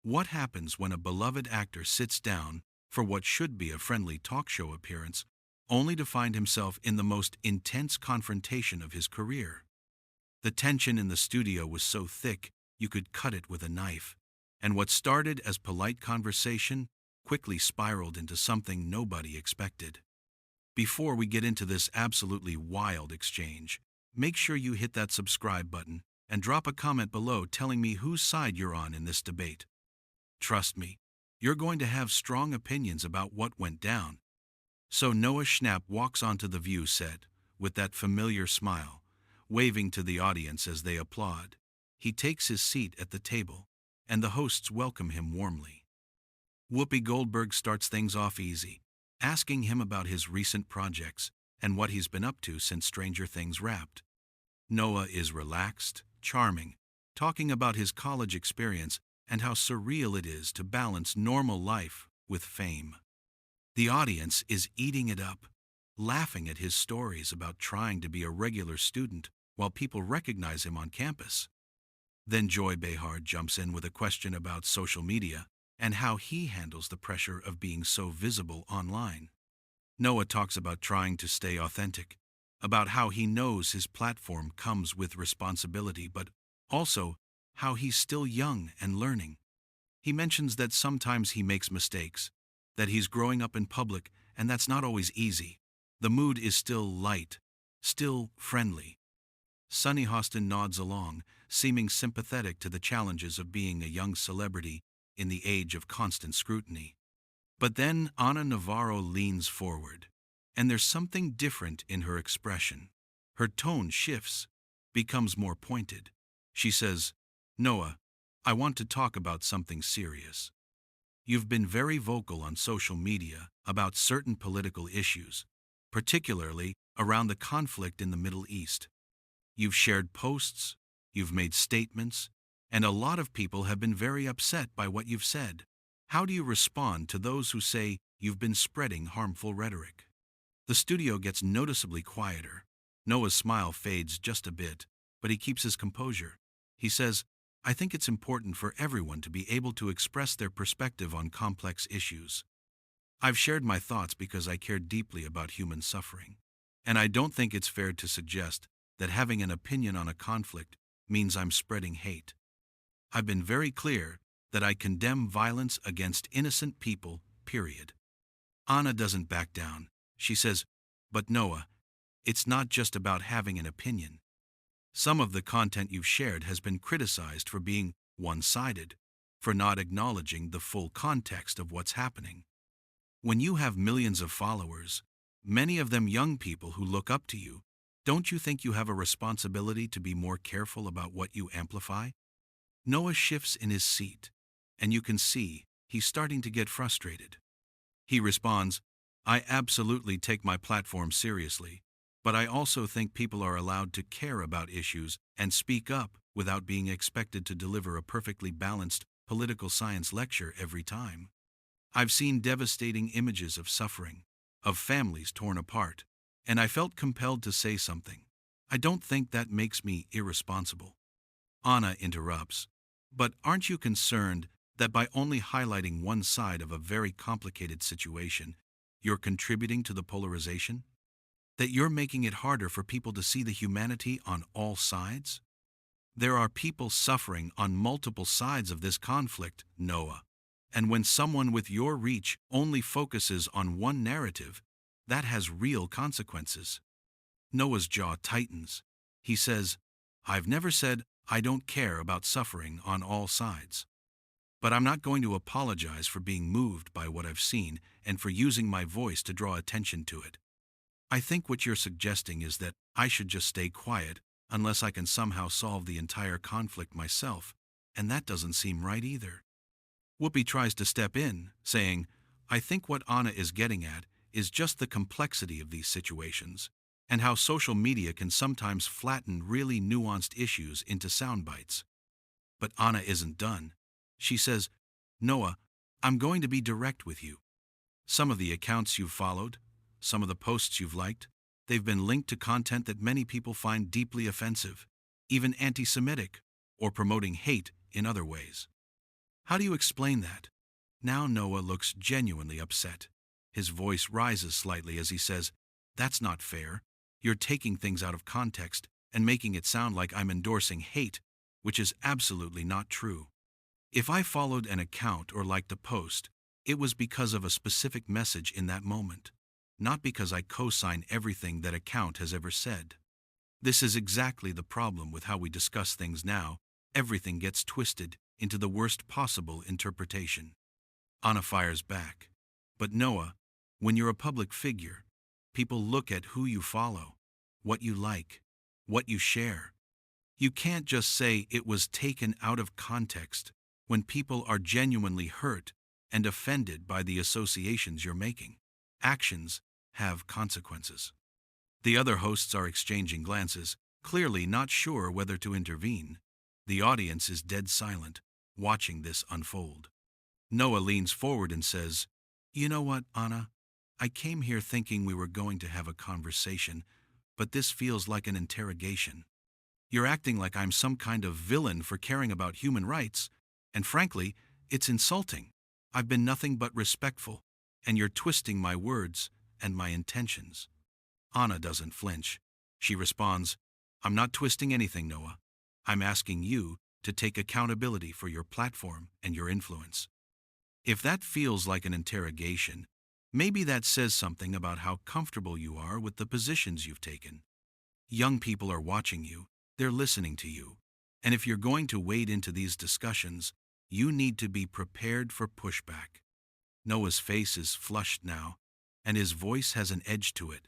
What happens when a beloved actor sits down for what should be a friendly talk show appearance, only to find himself in the most intense confrontation of his career? The tension in the studio was so thick you could cut it with a knife, and what started as polite conversation quickly spiraled into something nobody expected. Before we get into this absolutely wild exchange, make sure you hit that subscribe button and drop a comment below telling me whose side you're on in this debate. Trust me, you're going to have strong opinions about what went down. So Noah Schnapp walks onto the View set with that familiar smile, waving to the audience as they applaud. He takes his seat at the table, and the hosts welcome him warmly. Whoopi Goldberg starts things off easy, asking him about his recent projects and what he's been up to since Stranger Things wrapped. Noah is relaxed, charming, talking about his college experience and how surreal it is to balance normal life with fame. The audience is eating it up, laughing at his stories about trying to be a regular student while people recognize him on campus. Then Joy Behar jumps in with a question about social media and how he handles the pressure of being so visible online. Noah talks about trying to stay authentic, about how he knows his platform comes with responsibility, but also how he's still young and learning. He mentions that sometimes he makes mistakes, that he's growing up in public, and that's not always easy. The mood is still light, still friendly. Sunny Hostin nods along, seeming sympathetic to the challenges of being a young celebrity in the age of constant scrutiny. But then Navarro leans forward, and there's something different in her expression. Her tone shifts, becomes more pointed. She says, "Noah, I want to talk about something serious. You've been very vocal on social media about certain political issues, particularly around the conflict in the Middle East. You've shared posts, you've made statements, and a lot of people have been very upset by what you've said. How do you respond to those who say you've been spreading harmful rhetoric?" The studio gets noticeably quieter. Noah's smile fades just a bit, but he keeps his composure. He says, "I think it's important for everyone to be able to express their perspective on complex issues. I've shared my thoughts because I care deeply about human suffering, and I don't think it's fair to suggest that having an opinion on a conflict means I'm spreading hate. I've been very clear that I condemn violence against innocent people, period." Anna doesn't back down. She says, "But Noah, it's not just about having an opinion. Some of the content you've shared has been criticized for being one-sided, for not acknowledging the full context of what's happening. When you have millions of followers, many of them young people who look up to you, don't you think you have a responsibility to be more careful about what you amplify?" Noah shifts in his seat, and you can see he's starting to get frustrated. He responds, "I absolutely take my platform seriously, but I also think people are allowed to care about issues and speak up without being expected to deliver a perfectly balanced political science lecture every time. I've seen devastating images of suffering, of families torn apart, and I felt compelled to say something. I don't think that makes me irresponsible." Anna interrupts, "But aren't you concerned that by only highlighting one side of a very complicated situation, you're contributing to the polarization? That you're making it harder for people to see the humanity on all sides? There are people suffering on multiple sides of this conflict, Noah. And when someone with your reach only focuses on one narrative, that has real consequences." Noah's jaw tightens. He says, "I've never said I don't care about suffering on all sides. But I'm not going to apologize for being moved by what I've seen and for using my voice to draw attention to it. I think what you're suggesting is that I should just stay quiet unless I can somehow solve the entire conflict myself, and that doesn't seem right either." Whoopi tries to step in, saying, "I think what Anna is getting at is just the complexity of these situations, and how social media can sometimes flatten really nuanced issues into sound bites." But Anna isn't done. She says, "Noah, I'm going to be direct with you. Some of the accounts you've followed, some of the posts you've liked, they've been linked to content that many people find deeply offensive, even anti-Semitic, or promoting hate in other ways. How do you explain that? Now Noah looks genuinely upset. His voice rises slightly as he says, "That's not fair. You're taking things out of context and making it sound like I'm endorsing hate, which is absolutely not true. If I followed an account or liked a post, it was because of a specific message in that moment, not because I co-sign everything that account has ever said." This is exactly the problem with how we discuss things now. Everything gets twisted into the worst possible interpretation. Anna fires back. "But Noah, when you're a public figure, people look at who you follow, what you like, what you share. You can't just say it was taken out of context when people are genuinely hurt and offended by the associations you're making. Actions have consequences." The other hosts are exchanging glances, clearly not sure whether to intervene. The audience is dead silent, watching this unfold. Noah leans forward and says, "You know what, Anna? I came here thinking we were going to have a conversation, but this feels like an interrogation. You're acting like I'm some kind of villain for caring about human rights, and frankly, it's insulting. I've been nothing but respectful, and you're twisting my words and my intentions." Anna doesn't flinch. She responds, "I'm not twisting anything, Noah. I'm asking you to take accountability for your platform and your influence." If that feels like an interrogation, maybe that says something about how comfortable you are with the positions you've taken. Young people are watching you, they're listening to you, and if you're going to wade into these discussions, you need to be prepared for pushback. Noah's face is flushed now, and his voice has an edge to it.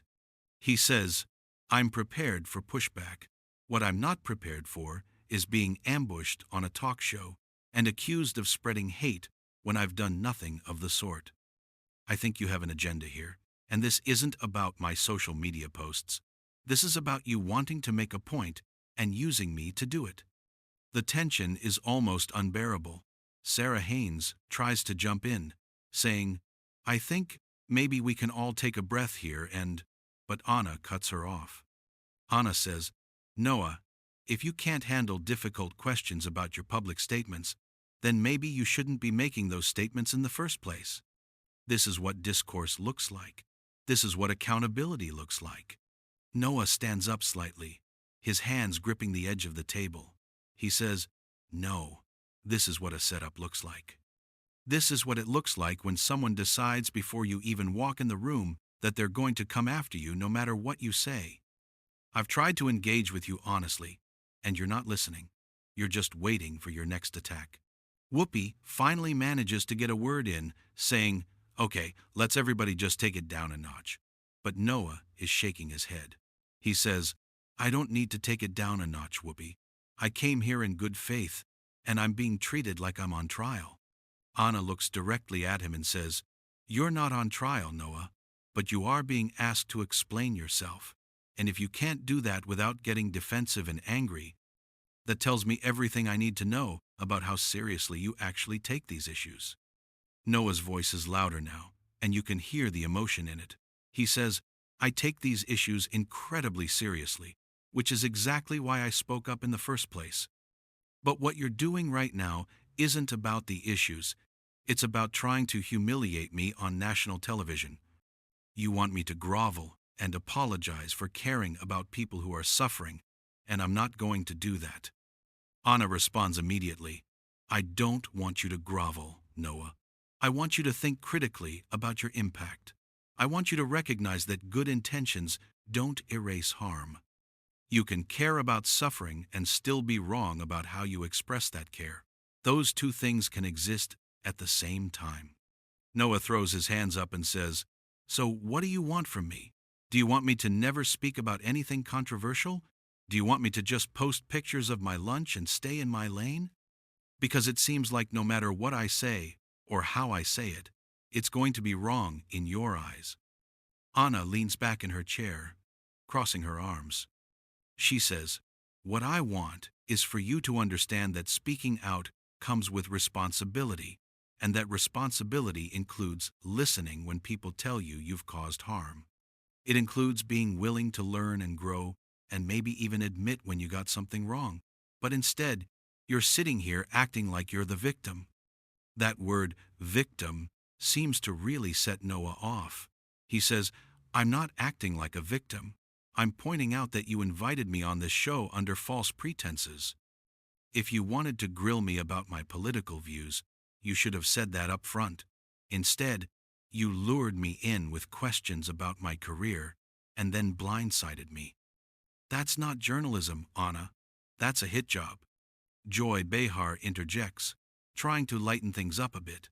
He says, "I'm prepared for pushback. What I'm not prepared for is being ambushed on a talk show and accused of spreading hate when I've done nothing of the sort. I think you have an agenda here, and this isn't about my social media posts. This is about you wanting to make a point and using me to do it." The tension is almost unbearable. Sarah Haynes tries to jump in, saying, "I think maybe we can all take a breath here and—" But Anna cuts her off. Anna says, "Noah, if you can't handle difficult questions about your public statements, then maybe you shouldn't be making those statements in the first place. This is what discourse looks like. This is what accountability looks like." Noah stands up slightly, his hands gripping the edge of the table. He says, "No, this is what a setup looks like. This is what it looks like when someone decides before you even walk in the room that they're going to come after you no matter what you say. I've tried to engage with you honestly, and you're not listening. You're just waiting for your next attack." Whoopi finally manages to get a word in, saying, "Okay, let's everybody just take it down a notch." But Noah is shaking his head. He says, "I don't need to take it down a notch, Whoopi. I came here in good faith, and I'm being treated like I'm on trial." Anna looks directly at him and says, "You're not on trial, Noah, but you are being asked to explain yourself. And if you can't do that without getting defensive and angry, that tells me everything I need to know about how seriously you actually take these issues." Noah's voice is louder now, and you can hear the emotion in it. He says, "I take these issues incredibly seriously, which is exactly why I spoke up in the first place. But what you're doing right now isn't about the issues. It's about trying to humiliate me on national television. You want me to grovel and apologize for caring about people who are suffering, and I'm not going to do that." Anna responds immediately, "I don't want you to grovel, Noah. I want you to think critically about your impact. I want you to recognize that good intentions don't erase harm. You can care about suffering and still be wrong about how you express that care. Those two things can exist at the same time." Noah throws his hands up and says, "So what do you want from me? Do you want me to never speak about anything controversial? Do you want me to just post pictures of my lunch and stay in my lane? Because it seems like no matter what I say or how I say it, it's going to be wrong in your eyes." Anna leans back in her chair, crossing her arms. She says, "What I want is for you to understand that speaking out comes with responsibility, and that responsibility includes listening when people tell you you've caused harm. It includes being willing to learn and grow, and maybe even admit when you got something wrong. But instead, you're sitting here acting like you're the victim. That word, victim, seems to really set Noah off. He says, I'm not acting like a victim. I'm pointing out that you invited me on this show under false pretenses. If you wanted to grill me about my political views, you should have said that up front. Instead, you lured me in with questions about my career and then blindsided me. That's not journalism, Anna. That's a hit job. Joy Behar interjects, trying to lighten things up a bit.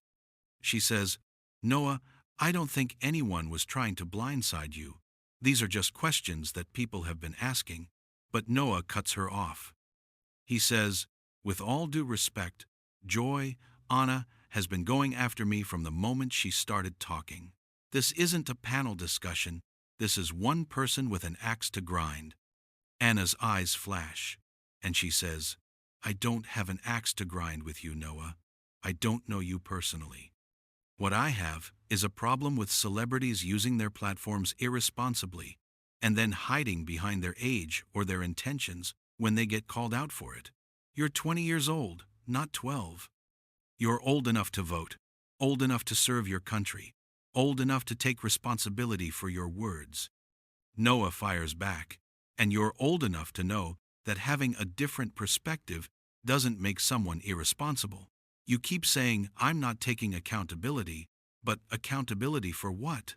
She says, Noah, I don't think anyone was trying to blindside you. These are just questions that people have been asking. But Noah cuts her off. He says, with all due respect, Joy, Anna, has been going after me from the moment she started talking. This isn't a panel discussion. This is one person with an axe to grind. Anna's eyes flash, and she says, I don't have an axe to grind with you, Noah. I don't know you personally. What I have is a problem with celebrities using their platforms irresponsibly and then hiding behind their age or their intentions when they get called out for it. You're 20 years old, not 12. You're old enough to vote, old enough to serve your country, old enough to take responsibility for your words. Noah fires back, and you're old enough to know that having a different perspective doesn't make someone irresponsible. You keep saying, I'm not taking accountability, but accountability for what?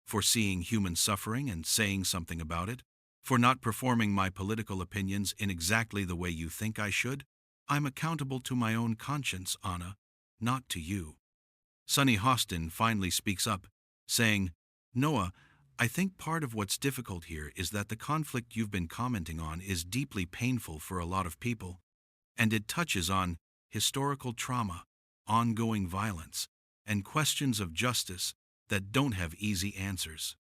For seeing human suffering and saying something about it? For not performing my political opinions in exactly the way you think I should? I'm accountable to my own conscience, Anna, not to you. Sonny Hostin finally speaks up, saying, Noah, I think part of what's difficult here is that the conflict you've been commenting on is deeply painful for a lot of people, and it touches on historical trauma, ongoing violence, and questions of justice that don't have easy answers.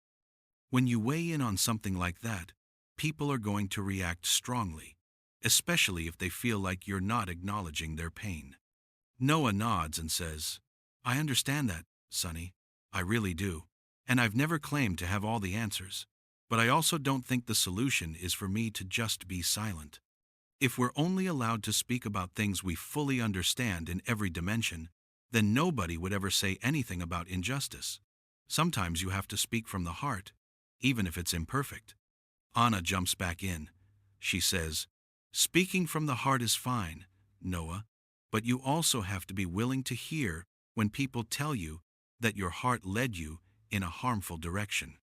When you weigh in on something like that, people are going to react strongly, especially if they feel like you're not acknowledging their pain. Noah nods and says, I understand that, Sonny. I really do. And I've never claimed to have all the answers. But I also don't think the solution is for me to just be silent. If we're only allowed to speak about things we fully understand in every dimension, then nobody would ever say anything about injustice. Sometimes you have to speak from the heart, even if it's imperfect. Anna jumps back in. She says, speaking from the heart is fine, Noah, but you also have to be willing to hear when people tell you that your heart led you in a harmful direction.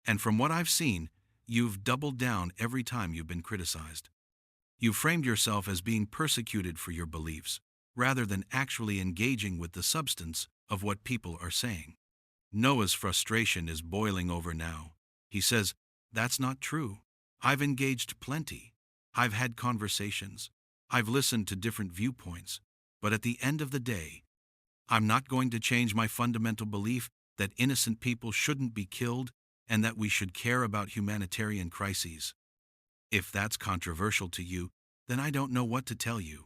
And from what I've seen, you've doubled down every time you've been criticized. You've framed yourself as being persecuted for your beliefs, rather than actually engaging with the substance of what people are saying. Noah's frustration is boiling over now. He says, that's not true. I've engaged plenty. I've had conversations. I've listened to different viewpoints. But at the end of the day, I'm not going to change my fundamental belief that innocent people shouldn't be killed and that we should care about humanitarian crises. If that's controversial to you, then I don't know what to tell you.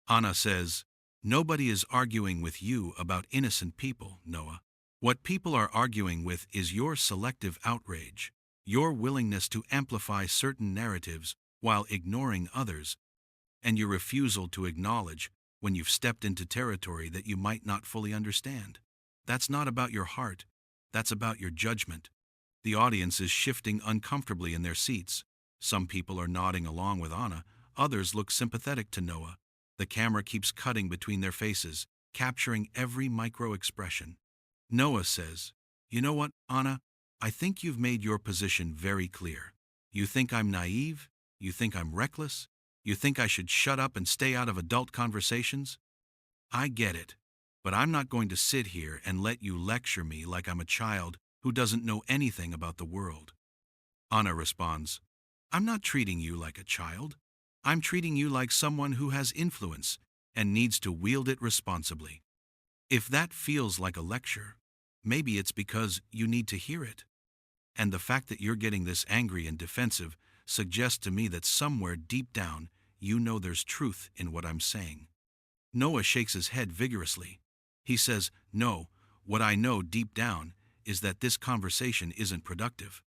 Anna says, nobody is arguing with you about innocent people, Noah. What people are arguing with is your selective outrage, your willingness to amplify certain narratives while ignoring others, and your refusal to acknowledge when you've stepped into territory that you might not fully understand. That's not about your heart. That's about your judgment. The audience is shifting uncomfortably in their seats. Some people are nodding along with Anna. Others look sympathetic to Noah. The camera keeps cutting between their faces, capturing every micro-expression. Noah says, you know what, Anna? I think you've made your position very clear. You think I'm naive? You think I'm reckless? You think I should shut up and stay out of adult conversations? I get it, but I'm not going to sit here and let you lecture me like I'm a child who doesn't know anything about the world. Anna responds, I'm not treating you like a child. I'm treating you like someone who has influence and needs to wield it responsibly. If that feels like a lecture, maybe it's because you need to hear it. And the fact that you're getting this angry and defensive suggests to me that somewhere deep down, you know there's truth in what I'm saying. Noah shakes his head vigorously. He says, no, what I know deep down is that this conversation isn't productive.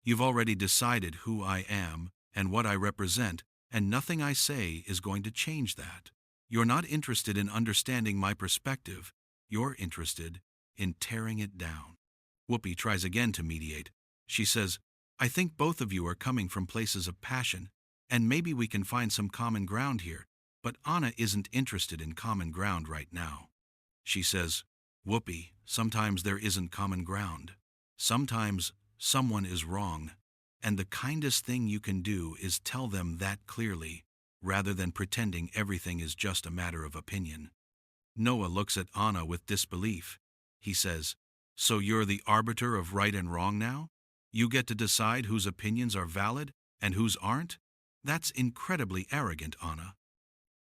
You've already decided who I am and what I represent, and nothing I say is going to change that. You're not interested in understanding my perspective. You're interested in tearing it down. Whoopi tries again to mediate. She says, I think both of you are coming from places of passion, and maybe we can find some common ground here, but Anna isn't interested in common ground right now. She says, Whoopi, sometimes there isn't common ground. Sometimes someone is wrong, and the kindest thing you can do is tell them that clearly, rather than pretending everything is just a matter of opinion. Noah looks at Anna with disbelief. He says, So you're the arbiter of right and wrong now? You get to decide whose opinions are valid and whose aren't? That's incredibly arrogant, Anna.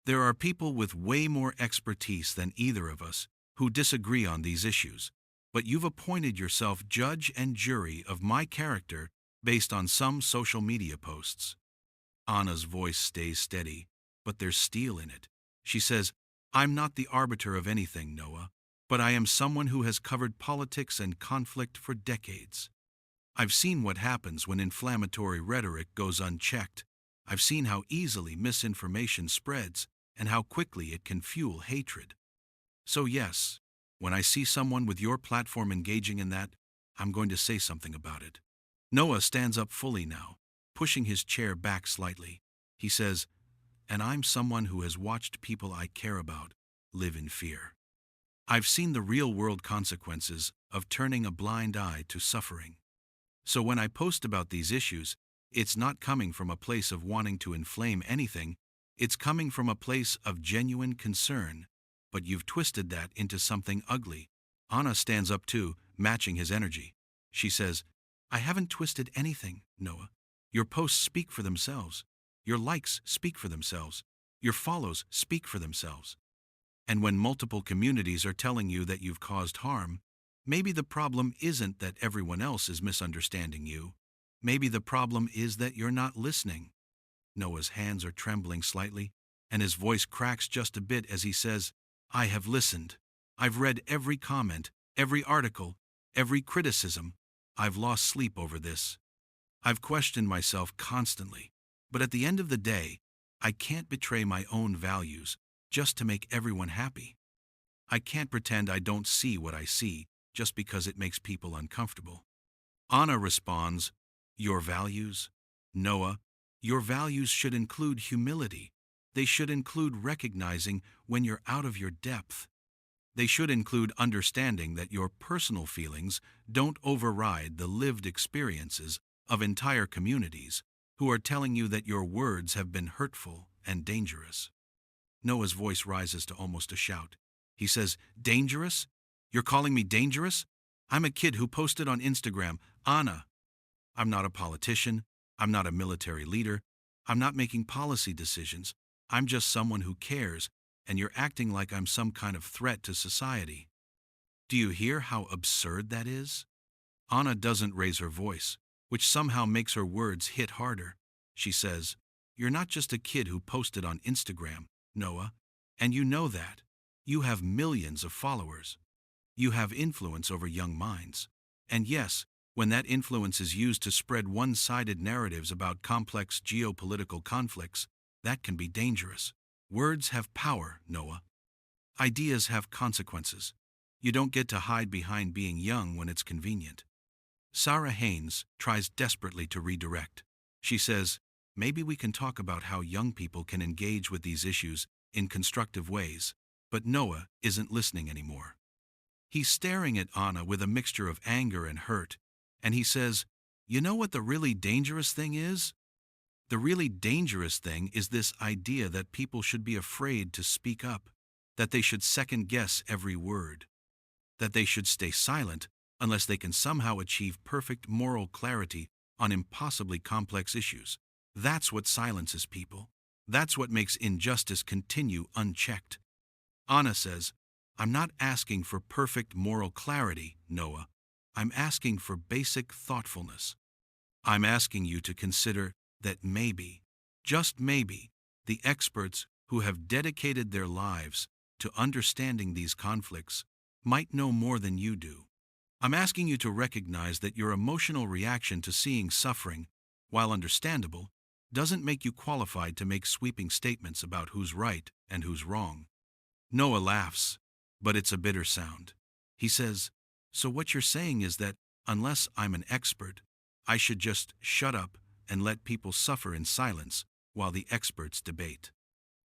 There are people with way more expertise than either of us who disagree on these issues, but you've appointed yourself judge and jury of my character based on some social media posts. Anna's voice stays steady, but there's steel in it. She says, I'm not the arbiter of anything, Noah, but I am someone who has covered politics and conflict for decades. I've seen what happens when inflammatory rhetoric goes unchecked. I've seen how easily misinformation spreads and how quickly it can fuel hatred. So yes, when I see someone with your platform engaging in that, I'm going to say something about it. Noah stands up fully now, pushing his chair back slightly. He says, And I'm someone who has watched people I care about live in fear. I've seen the real-world consequences of turning a blind eye to suffering. So when I post about these issues, it's not coming from a place of wanting to inflame anything, it's coming from a place of genuine concern. But you've twisted that into something ugly. Anna stands up too, matching his energy. She says, I haven't twisted anything, Noah. Your posts speak for themselves. Your likes speak for themselves. Your follows speak for themselves. And when multiple communities are telling you that you've caused harm, maybe the problem isn't that everyone else is misunderstanding you. Maybe the problem is that you're not listening. Noah's hands are trembling slightly, and his voice cracks just a bit as he says, I have listened. I've read every comment, every article, every criticism. I've lost sleep over this. I've questioned myself constantly, but at the end of the day, I can't betray my own values just to make everyone happy. I can't pretend I don't see what I see just because it makes people uncomfortable. Anna responds, Your values? Noah, your values should include humility. They should include recognizing when you're out of your depth. They should include understanding that your personal feelings don't override the lived experiences of entire communities who are telling you that your words have been hurtful and dangerous. Noah's voice rises to almost a shout. He says, Dangerous? You're calling me dangerous? I'm a kid who posted on Instagram, Anna. I'm not a politician. I'm not a military leader. I'm not making policy decisions. I'm just someone who cares, and you're acting like I'm some kind of threat to society. Do you hear how absurd that is? Anna doesn't raise her voice, which somehow makes her words hit harder. She says, You're not just a kid who posted on Instagram, Noah, and you know that. You have millions of followers. You have influence over young minds. And yes, when that influence is used to spread one-sided narratives about complex geopolitical conflicts, that can be dangerous. Words have power, Noah. Ideas have consequences. You don't get to hide behind being young when it's convenient. Sarah Haynes tries desperately to redirect. She says, Maybe we can talk about how young people can engage with these issues in constructive ways, but Noah isn't listening anymore. He's staring at Anna with a mixture of anger and hurt, and he says, You know what the really dangerous thing is? The really dangerous thing is this idea that people should be afraid to speak up, that they should second-guess every word, that they should stay silent unless they can somehow achieve perfect moral clarity on impossibly complex issues. That's what silences people. That's what makes injustice continue unchecked. Anna says, I'm not asking for perfect moral clarity, Noah. I'm asking for basic thoughtfulness. I'm asking you to consider that maybe, just maybe, the experts who have dedicated their lives to understanding these conflicts might know more than you do. I'm asking you to recognize that your emotional reaction to seeing suffering, while understandable, doesn't make you qualified to make sweeping statements about who's right and who's wrong. Noah laughs, but it's a bitter sound. He says, "So what you're saying is that, unless I'm an expert, I should just shut up and let people suffer in silence while the experts debate.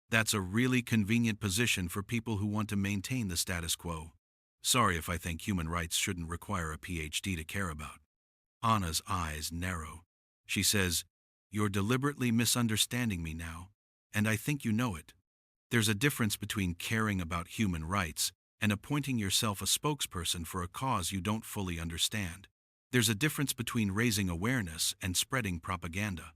That's a really convenient position for people who want to maintain the status quo. Sorry if I think human rights shouldn't require a PhD to care about." Anna's eyes narrow. She says, "You're deliberately misunderstanding me now, and I think you know it. There's a difference between caring about human rights and appointing yourself a spokesperson for a cause you don't fully understand. There's a difference between raising awareness and spreading propaganda.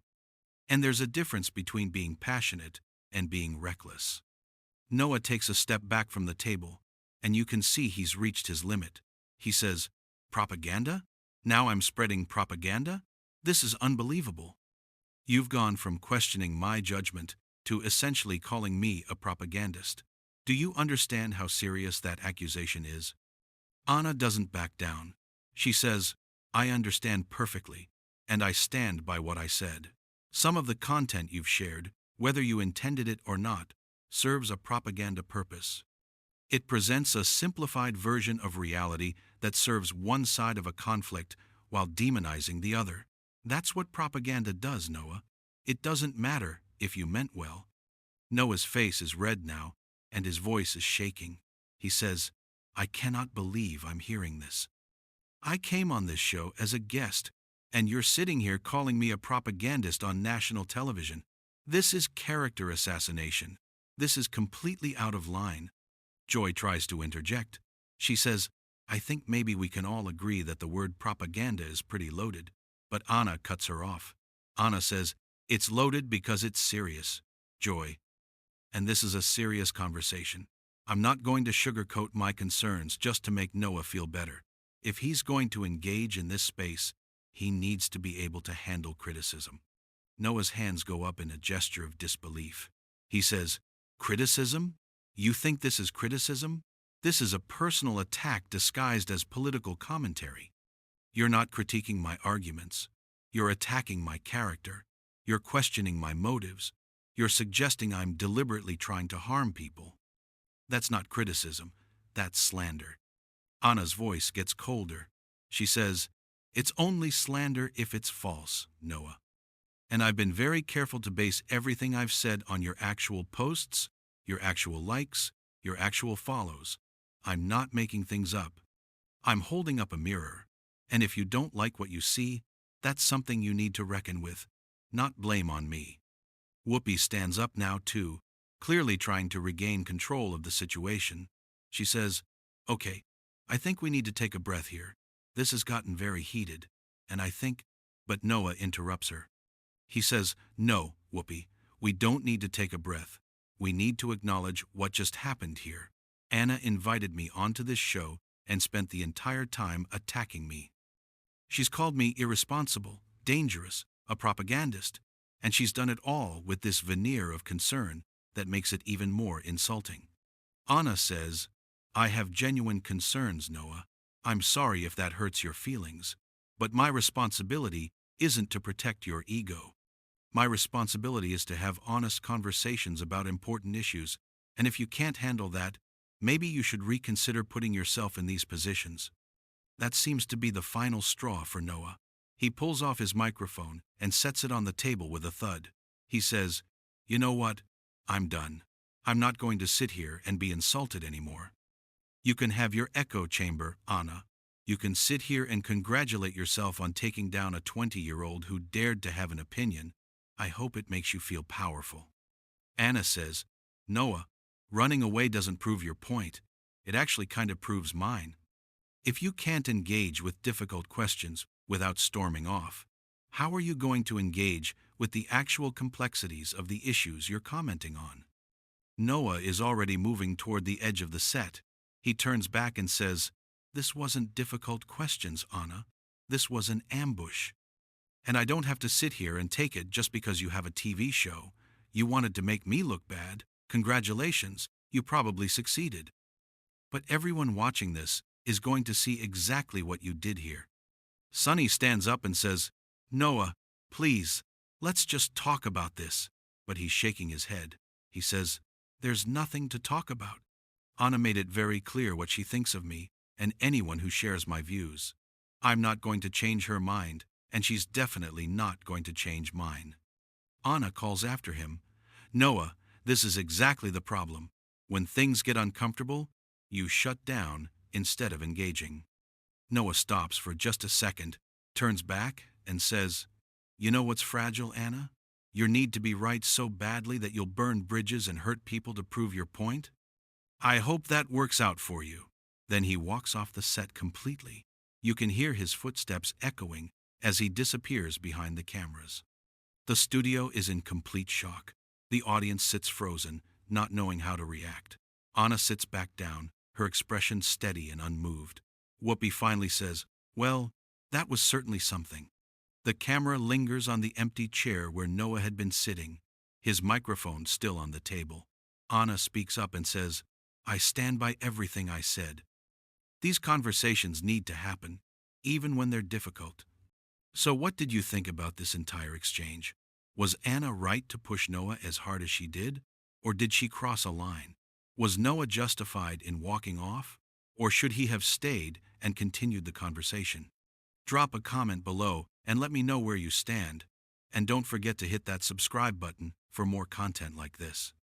And there's a difference between being passionate and being reckless." Noah takes a step back from the table, and you can see he's reached his limit. He says, "Propaganda? Now I'm spreading propaganda? This is unbelievable. You've gone from questioning my judgment to essentially calling me a propagandist. Do you understand how serious that accusation is?" Anna doesn't back down. She says, "I understand perfectly, and I stand by what I said. Some of the content you've shared, whether you intended it or not, serves a propaganda purpose. It presents a simplified version of reality that serves one side of a conflict while demonizing the other. That's what propaganda does, Noah. It doesn't matter if you meant well." Noah's face is red now, and his voice is shaking. He says, "I cannot believe I'm hearing this. I came on this show as a guest, and you're sitting here calling me a propagandist on national television. This is character assassination. This is completely out of line." Joy tries to interject. She says, "I think maybe we can all agree that the word propaganda is pretty loaded." But Anna cuts her off. Anna says, "It's loaded because it's serious, Joy. And this is a serious conversation. I'm not going to sugarcoat my concerns just to make Noah feel better. If he's going to engage in this space, he needs to be able to handle criticism." Noah's hands go up in a gesture of disbelief. He says, "Criticism? You think this is criticism? This is a personal attack disguised as political commentary. You're not critiquing my arguments. You're attacking my character. You're questioning my motives. You're suggesting I'm deliberately trying to harm people. That's not criticism. That's slander." Anna's voice gets colder. She says, "It's only slander if it's false, Noah. And I've been very careful to base everything I've said on your actual posts, your actual likes, your actual follows. I'm not making things up. I'm holding up a mirror. And if you don't like what you see, that's something you need to reckon with, not blame on me." Whoopi stands up now too, clearly trying to regain control of the situation. She says, "Okay, I think we need to take a breath here. This has gotten very heated, and I think—" But Noah interrupts her. He says, "No, Whoopi, we don't need to take a breath. We need to acknowledge what just happened here. Anna invited me onto this show and spent the entire time attacking me. She's called me irresponsible, dangerous, a propagandist, and she's done it all with this veneer of concern that makes it even more insulting." Anna says, "I have genuine concerns, Noah. I'm sorry if that hurts your feelings, but my responsibility isn't to protect your ego. My responsibility is to have honest conversations about important issues, and if you can't handle that, maybe you should reconsider putting yourself in these positions." That seems to be the final straw for Noah. He pulls off his microphone and sets it on the table with a thud. He says, "You know what? I'm done. I'm not going to sit here and be insulted anymore. You can have your echo chamber, Anna. You can sit here and congratulate yourself on taking down a 20-year-old who dared to have an opinion. I hope it makes you feel powerful." Anna says, "Noah, running away doesn't prove your point. It actually kind of proves mine. If you can't engage with difficult questions without storming off, how are you going to engage with the actual complexities of the issues you're commenting on?" Noah is already moving toward the edge of the set. He turns back and says, "This wasn't difficult questions, Anna. This was an ambush. And I don't have to sit here and take it just because you have a TV show. You wanted to make me look bad. Congratulations, you probably succeeded. But everyone watching this is going to see exactly what you did here." Sonny stands up and says, "Noah, please, Let's just talk about this. But he's shaking his head. He says, there's nothing to talk about. Anna made it very clear what she thinks of me and anyone who shares my views. I'm not going to change her mind, and she's definitely not going to change mine. Anna calls after him, Noah, this is exactly the problem. When things get uncomfortable, you shut down instead of engaging. Noah stops for just a second, turns back, and says, you know what's fragile, Anna? Your need to be right so badly that you'll burn bridges and hurt people to prove your point? I hope that works out for you. Then he walks off the set completely. You can hear his footsteps echoing as he disappears behind the cameras. The studio is in complete shock. The audience sits frozen, not knowing how to react. Anna sits back down, her expression steady and unmoved. Whoopi finally says, well, that was certainly something. The camera lingers on the empty chair where Noah had been sitting, his microphone still on the table. Anna speaks up and says, I stand by everything I said. These conversations need to happen, even when they're difficult. So what did you think about this entire exchange? Was Anna right to push Noah as hard as she did? Or did she cross a line? Was Noah justified in walking off? Or should he have stayed and continued the conversation? Drop a comment below and let me know where you stand. And don't forget to hit that subscribe button for more content like this.